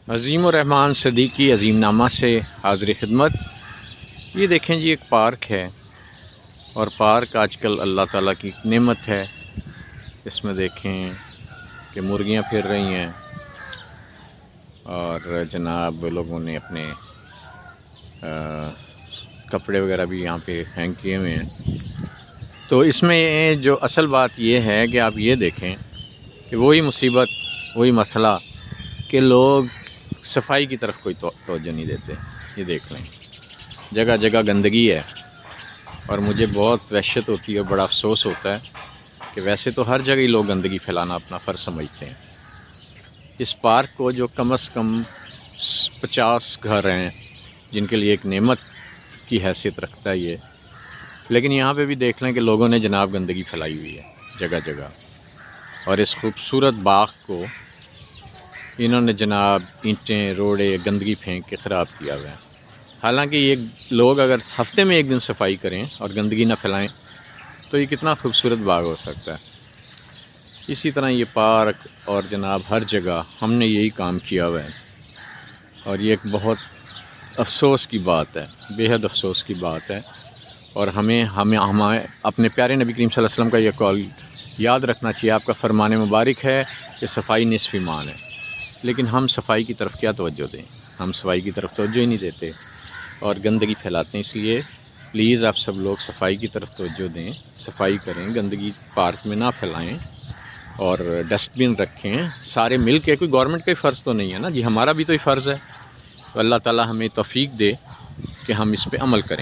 عظیم الرحمن صدیقی عظیم نامہ سے حاضر خدمت۔ یہ دیکھیں جی ایک پارک ہے، اور پارک آج کل اللہ تعالیٰ کی نعمت ہے۔ اس میں دیکھیں کہ مرغیاں پھر رہی ہیں، اور جناب لوگوں نے اپنے کپڑے وغیرہ بھی یہاں پہ ہینگ کیے ہوئے ہیں۔ تو اس میں جو اصل بات یہ ہے کہ آپ یہ دیکھیں کہ وہی مصیبت، وہی مسئلہ کہ لوگ صفائی کی طرف کوئی توجہ نہیں دیتے۔ یہ دیکھ لیں، جگہ جگہ گندگی ہے، اور مجھے بہت وحشت ہوتی ہے اور بڑا افسوس ہوتا ہے کہ ویسے تو ہر جگہ ہی لوگ گندگی پھیلانا اپنا فرض سمجھتے ہیں۔ اس پارک کو جو کم از کم 50 گھر ہیں جن کے لیے ایک نعمت کی حیثیت رکھتا ہے یہ، لیکن یہاں پہ بھی دیکھ لیں کہ لوگوں نے جناب گندگی پھیلائی ہوئی ہے جگہ جگہ، اور اس خوبصورت باغ کو انہوں نے جناب اینٹیں، روڑے، گندگی پھینک کے خراب کیا ہوا ہے۔ حالانکہ یہ لوگ اگر ہفتے میں ایک دن صفائی کریں اور گندگی نہ پھیلائیں تو یہ کتنا خوبصورت باغ ہو سکتا ہے۔ اسی طرح یہ پارک اور جناب ہر جگہ ہم نے یہی کام کیا ہوا ہے، اور یہ ایک بہت افسوس کی بات ہے، بے حد افسوس کی بات ہے۔ اور ہمیں اپنے پیارے نبی کریم صلی اللہ علیہ وسلم کا یہ قول یاد رکھنا چاہیے۔ آپ کا فرمان مبارک ہے کہ صفائی نصف ایمان ہے، لیکن ہم صفائی کی طرف کیا توجہ دیں؟ ہم صفائی کی طرف توجہ ہی نہیں دیتے اور گندگی پھیلاتے ہیں۔ اس لیے پلیز آپ سب لوگ صفائی کی طرف توجہ دیں، صفائی کریں، گندگی پارک میں نہ پھیلائیں، اور ڈسٹ بن رکھیں سارے مل کے۔ کوئی گورنمنٹ کا ہی فرض تو نہیں ہے نا جی، ہمارا بھی تو ہی فرض ہے۔ تو اللہ تعالیٰ ہمیں توفیق دے کہ ہم اس پہ عمل کریں۔